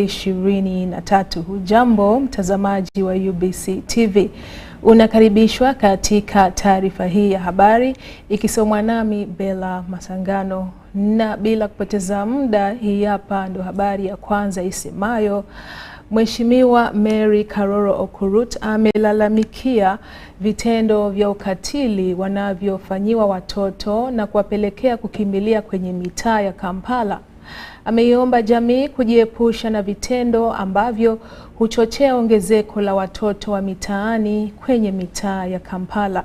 2023. Hujambo mtazamaji wa UBC TV. Unakaribishwa katika taarifa hii ya habari ikisomwa nami Bella Masangano, na bila kupoteza muda, hii hapa ndo habari ya kwanza isemayo: Mheshimiwa Mary Karoro Okurut amelalamikia vitendo vya ukatili wanavyofanyiwa watoto na kuwapelekea kukimbilia kwenye mitaa ya Kampala. Ameiomba jamii kujiepusha na vitendo ambavyo huchochea ongezeko la watoto wa mitaani kwenye mitaa ya Kampala.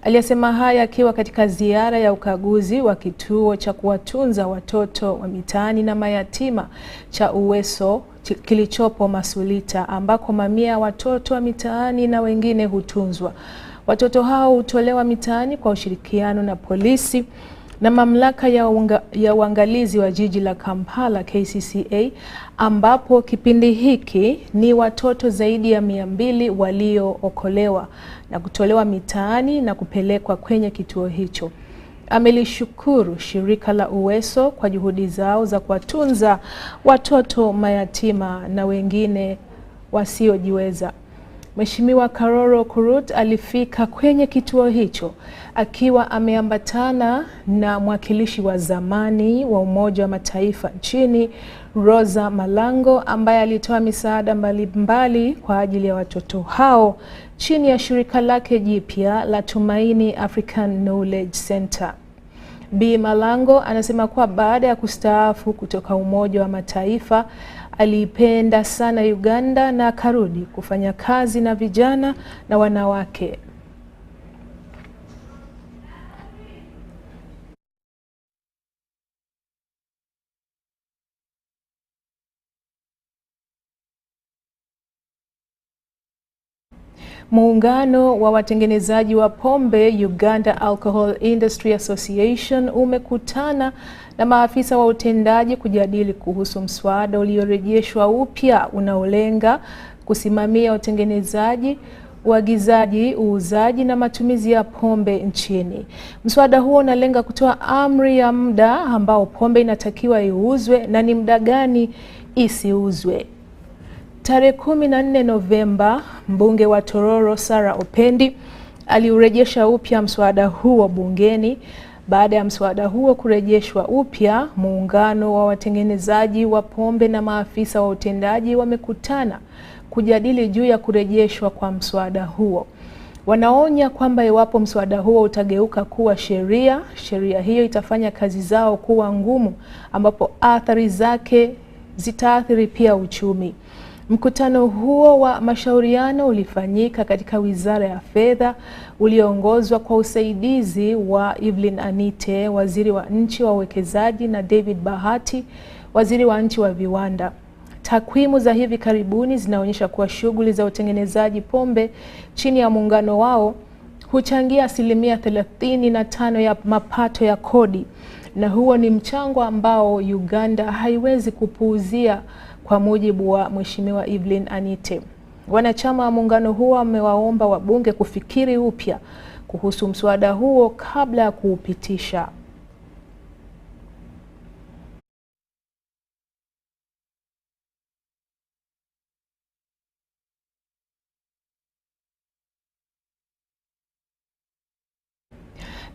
Aliyesema haya akiwa katika ziara ya ukaguzi wa kituo cha kuwatunza watoto wa mitaani na mayatima cha Uweso kilichopo Masulita, ambako mamia watoto wa mitaani na wengine hutunzwa. Watoto hao hutolewa mitaani kwa ushirikiano na polisi na mamlaka ya uangalizi wa jiji la Kampala KCCA, ambapo kipindi hiki ni watoto zaidi ya 200 waliookolewa na kutolewa mitaani na kupelekwa kwenye kituo hicho. Amelishukuru shirika la Uweso kwa juhudi zao za kuwatunza watoto mayatima na wengine wasiojiweza. Mheshimiwa Karoro Okurut alifika kwenye kituo hicho akiwa ameambatana na mwakilishi wa zamani wa Umoja wa Mataifa nchini, Rosa Malango, ambaye alitoa misaada mbalimbali kwa ajili ya watoto hao chini ya shirika lake jipya la Tumaini African Knowledge Center. Bi Malango anasema kuwa baada ya kustaafu kutoka Umoja wa Mataifa aliipenda sana Uganda na akarudi kufanya kazi na vijana na wanawake. Muungano wa watengenezaji wa pombe Uganda Alcohol Industry Association umekutana na maafisa wa utendaji kujadili kuhusu mswada uliorejeshwa upya unaolenga kusimamia utengenezaji, uagizaji, uuzaji na matumizi ya pombe nchini. Mswada huo unalenga kutoa amri ya muda ambao pombe inatakiwa iuzwe na ni muda gani isiuzwe. Tarehe 14 Novemba, mbunge wa Tororo Sarah Opendi aliurejesha upya mswada huo bungeni. Baada ya mswada huo kurejeshwa upya, muungano wa watengenezaji wa pombe na maafisa wa utendaji wamekutana kujadili juu ya kurejeshwa kwa mswada huo. Wanaonya kwamba iwapo mswada huo utageuka kuwa sheria hiyo itafanya kazi zao kuwa ngumu, ambapo athari zake zitaathiri pia uchumi. Mkutano huo wa mashauriano ulifanyika katika Wizara ya Fedha, ulioongozwa kwa usaidizi wa Evelyn Anite, waziri wa nchi wa uwekezaji, na David Bahati, waziri wa nchi wa viwanda. Takwimu za hivi karibuni zinaonyesha kuwa shughuli za utengenezaji pombe chini ya muungano wao huchangia 35% ya mapato ya kodi, na huo ni mchango ambao Uganda haiwezi kupuuzia, kwa mujibu wa Mheshimiwa Evelyn Anite. Wanachama wa muungano huo wamewaomba wabunge kufikiri upya kuhusu mswada huo kabla ya kuupitisha.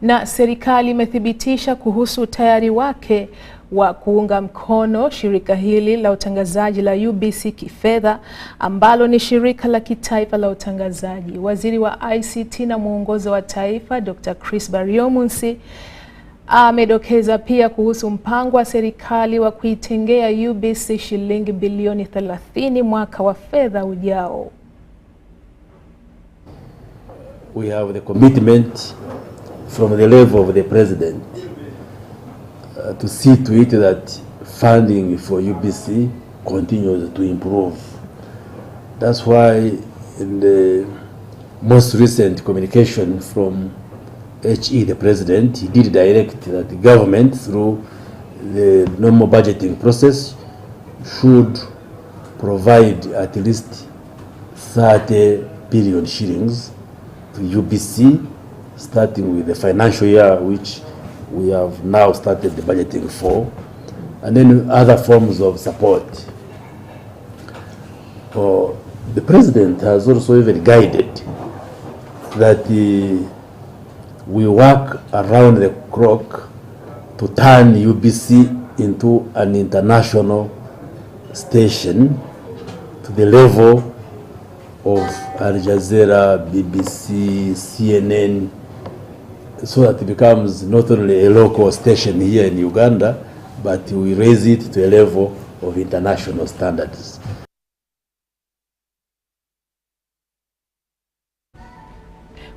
Na serikali imethibitisha kuhusu utayari wake wa kuunga mkono shirika hili la utangazaji la UBC kifedha, ambalo ni shirika la kitaifa la utangazaji. Waziri wa ICT na mwongozo wa taifa Dr. Chris Baryomunsi amedokeza pia kuhusu mpango wa serikali wa kuitengea UBC shilingi bilioni 30 mwaka wa fedha ujao. We have the commitment from the level of the president to see to it that funding for UBC continues to improve. That's why in the most recent communication from HE, the president, he did direct that the government, through the normal budgeting process, should provide at least 30 billion shillings to UBC, starting with the financial year which we have now started the budgeting for, and then other forms of support. The president has also even guided that we work around the clock to turn UBC into an international station to the level of Al Jazeera, BBC, CNN, so that it becomes not only a local station here in Uganda, but we raise it to a level of international standards.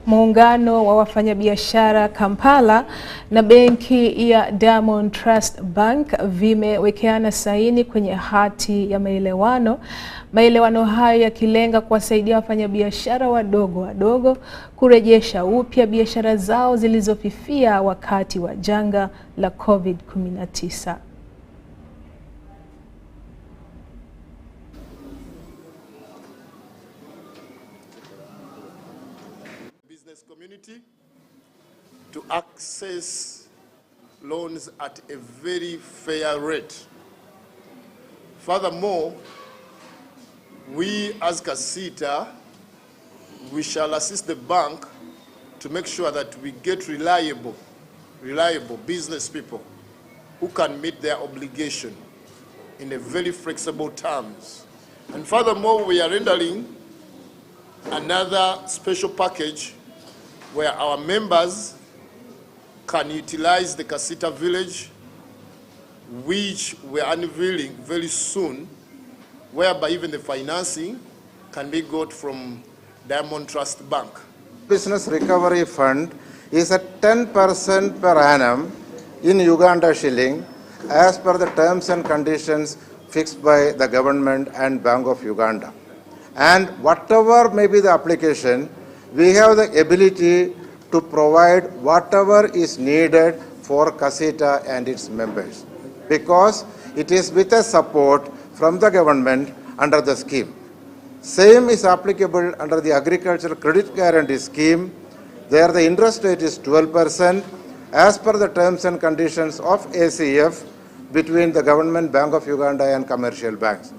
Muungano wa wafanyabiashara Kampala na benki ya Diamond Trust Bank vimewekeana saini kwenye hati ya maelewano. Maelewano hayo yakilenga kuwasaidia wafanyabiashara wadogo kurejesha upya biashara zao zilizofifia wakati wa janga la COVID-19. Community to access loans at a very fair rate. Furthermore, we as Kasita, we shall assist the bank to make sure that we get reliable business people who can meet their obligation in a very flexible terms. And furthermore, we are rendering another special package where our members can utilize the Kasita village, which we're unveiling very soon, whereby even the financing can be got from Diamond Trust Bank. Business Recovery Fund is at 10% per annum in Uganda shilling as per the terms and conditions fixed by the government and Bank of Uganda. And whatever may be the application, we have the ability to provide whatever is needed for Kasita and its members, because it is with a support from the government under the scheme. Same is applicable under the Agricultural Credit Guarantee Scheme. There the interest rate is 12% as per the terms and conditions of ACF between the government, Bank of Uganda and commercial banks.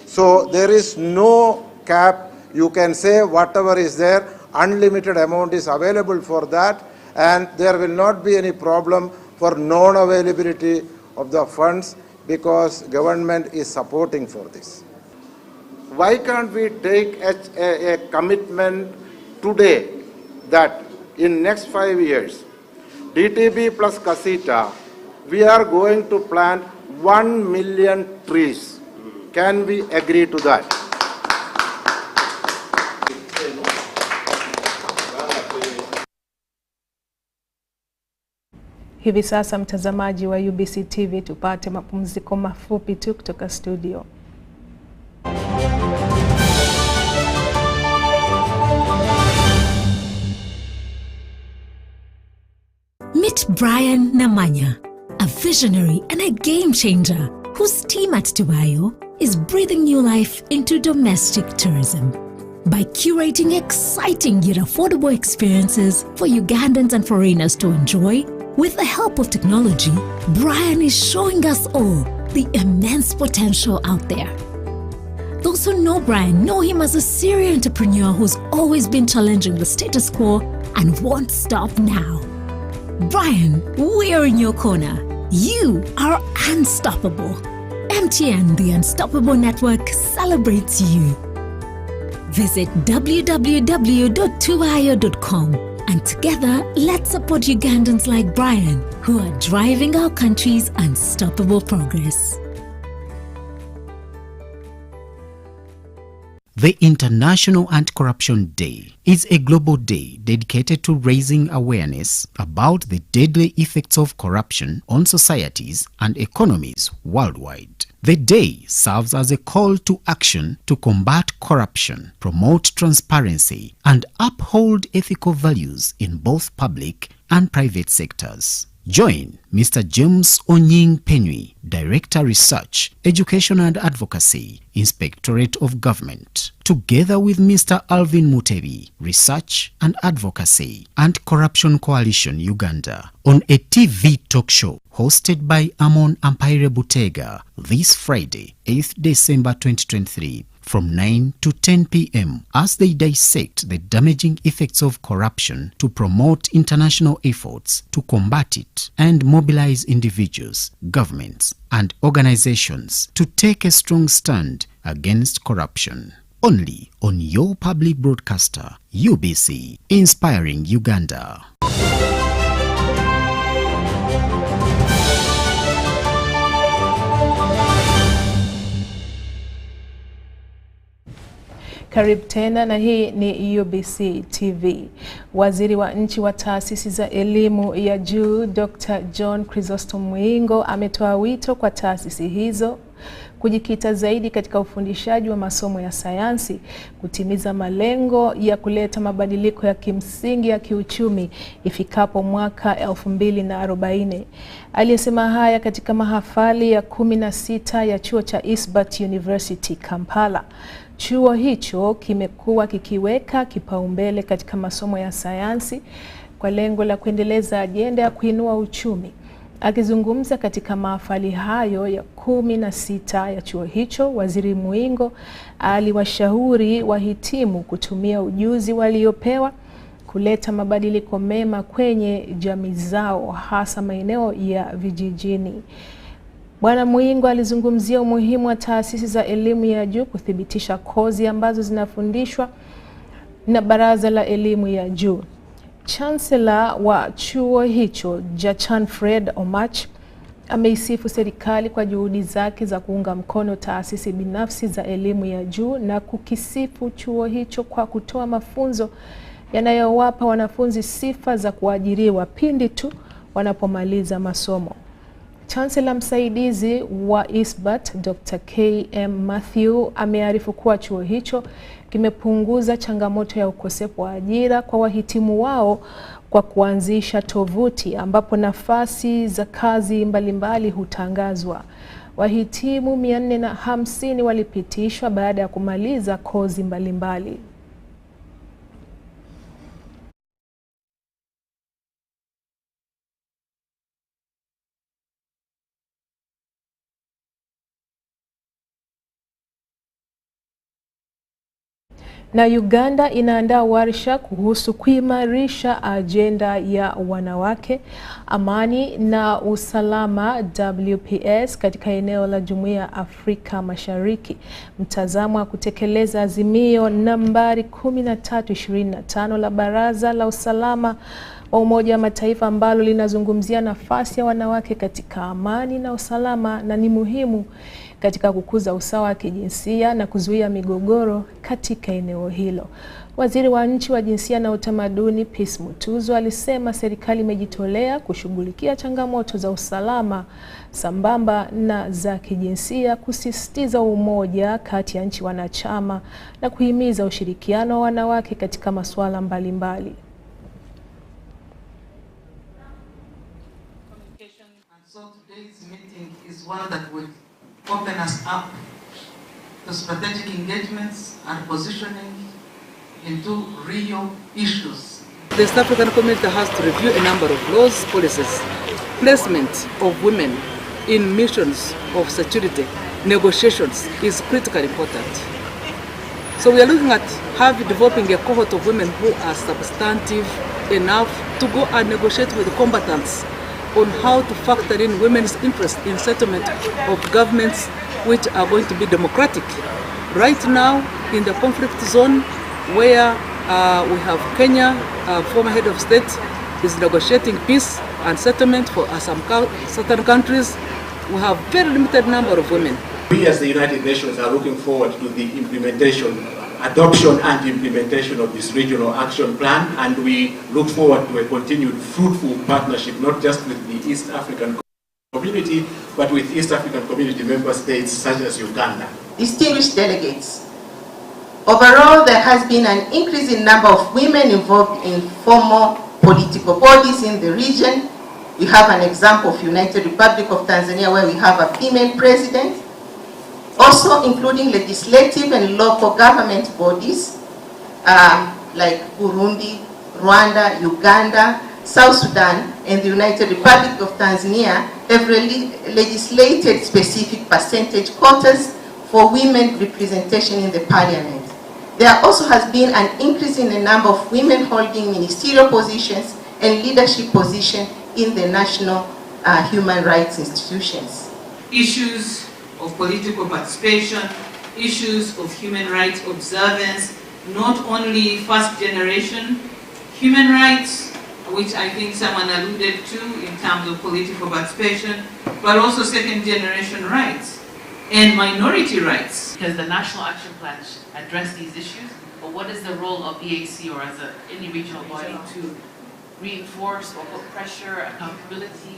So there is no cap. You can say whatever is there, unlimited amount is available for that, and there will not be any problem for non-availability of the funds because government is supporting for this. Why can't we take a commitment today that in next 5 years, DTB plus Kasita, we are going to plant 1 million trees? Can we agree to that? Hivi sasa mtazamaji wa UBC TV, tupate mapumziko mafupi tu kutoka studio. Meet Brian Namanya, a visionary and a game changer whose team at Tubayo is breathing new life into domestic tourism by curating exciting yet affordable experiences for Ugandans and foreigners to enjoy. With the help of technology, Brian is showing us all the immense potential out there. Those who know Brian know him as a serial entrepreneur who's always been challenging the status quo and won't stop now. Brian, we're in your corner. You are unstoppable. MTN, the Unstoppable Network, celebrates you. Visit www.tubayo.com. And together, let's support Ugandans like Brian, who are driving our country's unstoppable progress. The International Anti-Corruption Day is a global day dedicated to raising awareness about the deadly effects of corruption on societies and economies worldwide. The day serves as a call to action to combat corruption, promote transparency, and uphold ethical values in both public and private sectors. Join Mr. James Onying Penui, Director Research, Education and Advocacy, Inspectorate of Government, together with Mr. Alvin Mutebi, Research and Advocacy, and Corruption Coalition Uganda, on a TV talk show hosted by Amon Ampaire Butega this Friday, 8th December 2023, from 9 to 10 p.m. as they dissect the damaging effects of corruption to promote international efforts to combat it and mobilize individuals, governments, and organizations to take a strong stand against corruption. Only on your public broadcaster, UBC, inspiring Uganda. Karibu tena na hii ni UBC TV. Waziri wa nchi wa taasisi za elimu ya juu Dr. John Chrysostom Mwingo ametoa wito kwa taasisi hizo kujikita zaidi katika ufundishaji wa masomo ya sayansi, kutimiza malengo ya kuleta mabadiliko ya kimsingi ya kiuchumi ifikapo mwaka 2040. Aliyesema haya katika mahafali ya 16 ya chuo cha Ubc University Kampala. Chuo hicho kimekuwa kikiweka kipaumbele katika masomo ya sayansi kwa lengo la kuendeleza ajenda ya kuinua uchumi. Akizungumza katika mahafali hayo ya 16 ya chuo hicho, Waziri Mwingo aliwashauri wahitimu kutumia ujuzi waliopewa kuleta mabadiliko mema kwenye jamii zao, hasa maeneo ya vijijini. Bwana Mwingo alizungumzia umuhimu wa taasisi za elimu ya juu kuthibitisha kozi ambazo zinafundishwa na Baraza la Elimu ya Juu. Chancellor wa chuo hicho, Jachan Fred Omach, ameisifu serikali kwa juhudi zake za kuunga mkono taasisi binafsi za elimu ya juu na kukisifu chuo hicho kwa kutoa mafunzo yanayowapa wanafunzi sifa za kuajiriwa pindi tu wanapomaliza masomo. Chancellor msaidizi wa Ubc Dr. K.M. Mathew amearifu kuwa chuo hicho kimepunguza changamoto ya ukosefu wa ajira kwa wahitimu wao kwa kuanzisha tovuti ambapo nafasi za kazi mbalimbali hutangazwa. Wahitimu 450 walipitishwa baada ya kumaliza kozi mbalimbali. Na Uganda inaandaa warsha kuhusu kuimarisha ajenda ya wanawake, amani na usalama WPS katika eneo la Jumuiya ya Afrika Mashariki. Mtazamo wa kutekeleza azimio nambari 1325 la Baraza la Usalama wa Umoja wa Mataifa ambalo linazungumzia nafasi ya wanawake katika amani na usalama na ni muhimu katika kukuza usawa wa kijinsia na kuzuia migogoro katika eneo hilo. Waziri wa nchi wa jinsia na utamaduni Peace Mutuzo alisema serikali imejitolea kushughulikia changamoto za usalama sambamba na za kijinsia, kusisitiza umoja kati ya nchi wanachama na kuhimiza ushirikiano wa wanawake katika masuala mbalimbali. So today's meeting is one that will open us up to strategic engagements and positioning into real issues. The East African community has to review a number of laws, policies, placement of women in missions of security, negotiations is critically important. So we are looking at developing a cohort of women who are substantive enough to go and negotiate with the combatants on how to factor in women's interest in settlement of governments which are going to be democratic. Right now, in the conflict zone, where we have Kenya, former head of state, is negotiating peace and settlement for some certain countries, we have very limited number of women. We as the United Nations are looking forward to the adoption and implementation of this regional action plan, and we look forward to a continued fruitful partnership, not just with the East African community, but with East African community member states such as Uganda. Distinguished delegates, overall there has been an increase in number of women involved in formal political bodies in the region. We have an example of United Republic of Tanzania where we have a female president. Also including legislative and local government bodies like Burundi, Rwanda, Uganda, South Sudan, and the United Republic of Tanzania have legislated specific percentage quotas for women representation in the parliament. There also has been an increase in the number of women holding ministerial positions and leadership positions in the national human rights institutions. Issues of political participation, issues of human rights observance, not only first generation human rights, which I think someone alluded to in terms of political participation, but also second generation rights and minority rights. Does the National Action Plan address these issues? Or what is the role of EAC or as any regional body to reinforce or put pressure, accountability?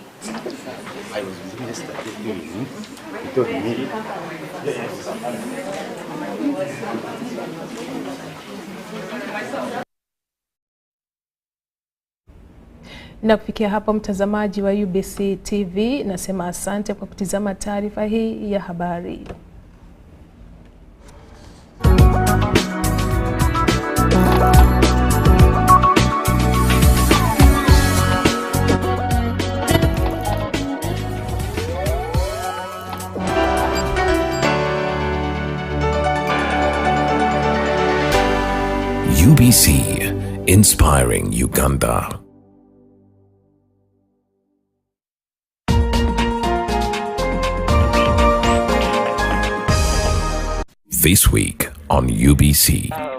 Na kufikia hapo, mtazamaji wa UBC TV, nasema asante kwa kutizama taarifa hii ya habari. UBC, inspiring Uganda. This week on UBC.